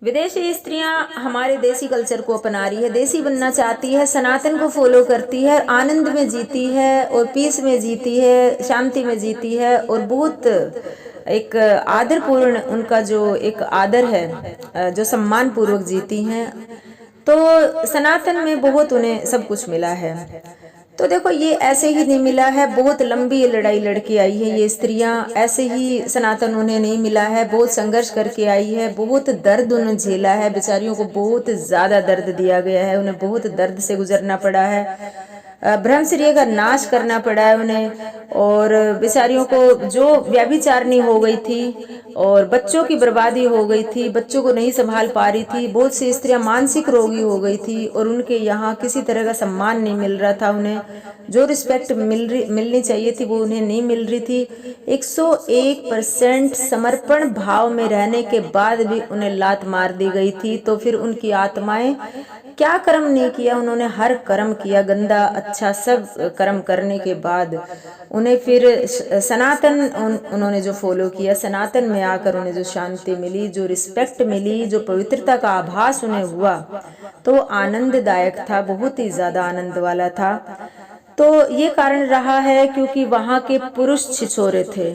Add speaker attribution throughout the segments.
Speaker 1: विदेशी स्त्रियां हमारे देसी कल्चर को अपना रही है, देसी बनना चाहती है, सनातन को फॉलो करती है, आनंद में जीती है और पीस में जीती है, शांति में जीती है और बहुत एक आदरपूर्ण उनका जो एक आदर है, जो सम्मान पूर्वक जीती हैं। तो सनातन में बहुत उन्हें सब कुछ मिला है। तो देखो ये ऐसे ही नहीं मिला है, बहुत लंबी लड़ाई लड़के आई है ये स्त्रियां, ऐसे ही सनातन उन्हें नहीं मिला है, बहुत संघर्ष करके आई है, बहुत दर्द उन्हें झेला है, बेचारियों को बहुत ज्यादा दर्द दिया गया है, उन्हें बहुत दर्द से गुजरना पड़ा है, ब्रह्मचर्य का नाश करना पड़ा है उन्हें, और बेचारियों को जो व्यभिचारिणी हो गई थी और बच्चों की बर्बादी हो गई थी, बच्चों को नहीं संभाल पा रही थी, बहुत सी स्त्रियां मानसिक रोगी हो गई थी और उनके यहाँ किसी तरह का सम्मान नहीं मिल रहा था, उन्हें जो रिस्पेक्ट मिलनी चाहिए थी वो उन्हें नहीं मिल रही थी। 101% समर्पण भाव में रहने के बाद भी उन्हें लात मार दी गई थी। तो फिर उनकी आत्माएं क्या कर्म नहीं किया, उन्होंने हर कर्म किया, गंदा अच्छा सब कर्म करने के बाद उन्हें फिर सनातन उन्होंने जो फॉलो किया, सनातन में आकर उन्हें जो शांति मिली, जो रिस्पेक्ट मिली, जो पवित्रता का आभास उन्हें हुआ, तो आनंददायक था, बहुत ही ज्यादा आनंद वाला था। तो ये कारण रहा है क्योंकि वहाँ के पुरुष छिछोरे थे,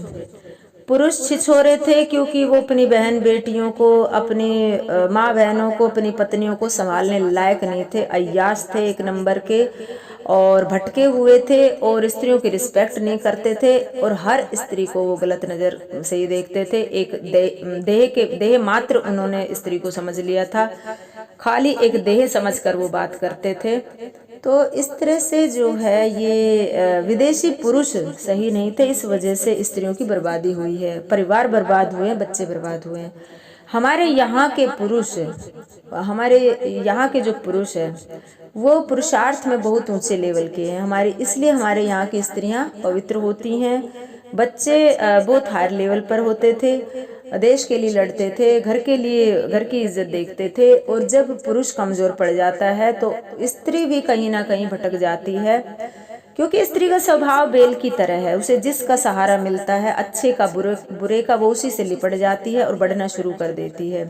Speaker 1: पुरुष छिछोरे थे क्योंकि वो अपनी बहन बेटियों को, अपनी माँ बहनों को, अपनी पत्नियों को संभालने लायक नहीं थे, अय्याश थे एक नंबर के, और भटके हुए थे और स्त्रियों की रिस्पेक्ट नहीं करते थे और हर स्त्री को वो गलत नजर से ही देखते थे। एक देह मात्र उन्होंने स्त्री को समझ लिया था, खाली एक देह समझकर वो बात करते थे। तो इस तरह से जो है ये विदेशी पुरुष सही नहीं थे, इस वजह से स्त्रियों की बर्बादी हुई है, परिवार बर्बाद हुए हैं, बच्चे बर्बाद हुए हैं। हमारे यहाँ के पुरुष, हमारे यहाँ के जो पुरुष है वो पुरुषार्थ में बहुत ऊंचे लेवल के हैं हमारे, इसलिए हमारे यहाँ की स्त्रियां पवित्र होती हैं, बच्चे बहुत हायर लेवल पर होते थे, देश के लिए लड़ते थे, घर के लिए, घर की इज्जत देखते थे। और जब पुरुष कमजोर पड़ जाता है तो स्त्री भी कहीं ना कहीं भटक जाती है, क्योंकि स्त्री का स्वभाव बेल की तरह है, उसे जिसका सहारा मिलता है, अच्छे का बुरे का, वो उसी से लिपट जाती है और बढ़ना शुरू कर देती है।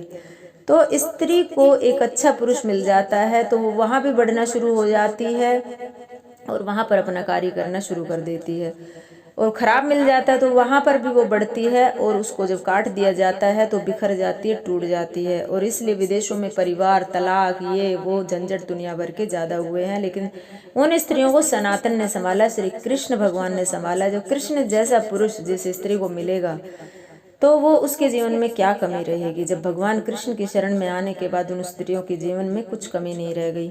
Speaker 1: तो स्त्री को एक अच्छा पुरुष मिल जाता है तो वो वहां भी बढ़ना शुरू हो जाती है और वहां पर अपना कार्य करना शुरू कर देती है, और खराब मिल जाता है तो वहां पर भी वो बढ़ती है, और उसको जब काट दिया जाता है तो बिखर जाती है, टूट जाती है। और इसलिए विदेशों में परिवार, तलाक, ये वो झंझट दुनिया भर के ज्यादा हुए हैं, लेकिन उन स्त्रियों को सनातन ने संभाला, श्री कृष्ण भगवान ने संभाला। जो कृष्ण जैसा पुरुष जिस स्त्री को मिलेगा तो वो उसके जीवन में क्या कमी रहेगी, जब भगवान कृष्ण की शरण में आने के बाद उन स्त्रियों के जीवन में कुछ कमी नहीं रह गई।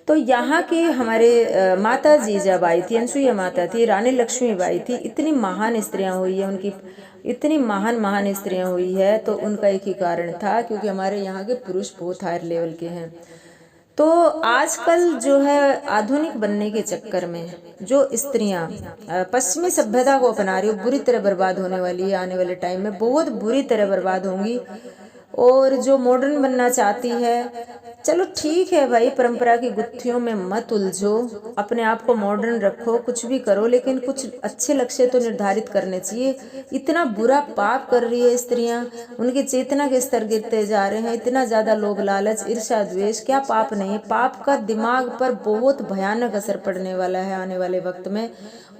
Speaker 1: तो यहाँ के हमारे माता जीजाबाई थी, अनसुईया माता थी, रानी लक्ष्मीबाई थी, इतनी महान स्त्रियां हुई है, उनकी इतनी महान स्त्रियां हुई है, तो उनका एक ही कारण था, क्योंकि हमारे यहाँ के पुरुष बहुत हायर लेवल के हैं। तो आजकल जो है आधुनिक बनने के चक्कर में जो स्त्रियां पश्चिमी सभ्यता को अपना रही, बुरी तरह बर्बाद होने वाली है, आने वाले टाइम में बहुत बुरी तरह बर्बाद होंगी। और जो मॉडर्न बनना चाहती है, चलो ठीक है भाई, परंपरा की गुत्थियों में मत उलझो, अपने आप को मॉडर्न रखो, कुछ भी करो, लेकिन कुछ अच्छे लक्ष्य तो निर्धारित करने चाहिए। इतना बुरा पाप कर रही है स्त्रियां, उनकी चेतना के स्तर गिरते जा रहे हैं, इतना ज्यादा लोभ लालच, ईर्ष्या द्वेष, क्या पाप नहीं है। पाप का दिमाग पर बहुत भयानक असर पड़ने वाला है आने वाले वक्त में,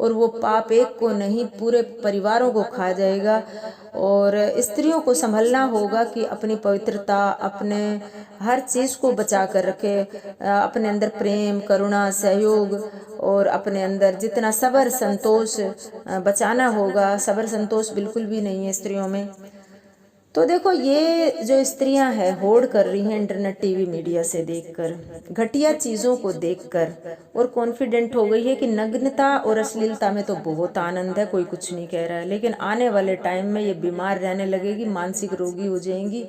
Speaker 1: और वो पाप एक को नहीं पूरे परिवारों को खा जाएगा। और स्त्रियों को संभलना होगा कि अपनी पवित्रता, अपने हर चीज को बचा कर रखे, अपने अंदर प्रेम, करुणा, सहयोग, और अपने अंदर जितना सब्र संतोष बचाना होगा। सब्र संतोष बिल्कुल भी नहीं है स्त्रियों में। तो देखो ये जो स्त्रियां हैं होड़ कर रही हैं इंटरनेट, टीवी, मीडिया से देखकर, घटिया चीजों को देखकर, और कॉन्फिडेंट हो गई है कि नग्नता और अश्लीलता में तो बहुत आनंद है, कोई कुछ नहीं कह रहा है, लेकिन आने वाले टाइम में ये बीमार रहने लगेगी, मानसिक रोगी हो जाएंगी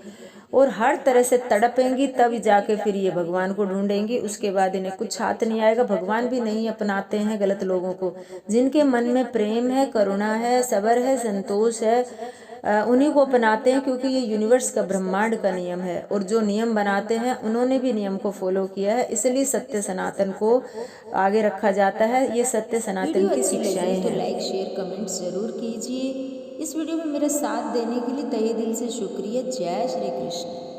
Speaker 1: और हर तरह से तड़पेंगी, तब जाके फिर ये भगवान को ढूंढेंगी। उसके बाद इन्हें कुछ हाथ नहीं आएगा। भगवान भी नहीं अपनाते हैं गलत लोगों को, जिनके मन में प्रेम है, करुणा है, सब्र है, संतोष है, उन्हीं को अपनाते हैं, क्योंकि ये यूनिवर्स का, ब्रह्मांड का नियम है। और जो नियम बनाते हैं उन्होंने भी नियम को फॉलो किया है, इसलिए सत्य सनातन को आगे रखा जाता है। ये सत्य सनातन की शिक्षाएं हैं। लाइक, शेयर, कमेंट्स जरूर कीजिए। इस वीडियो में मेरा साथ देने के लिए तहे दिल से शुक्रिया। जय श्री कृष्ण।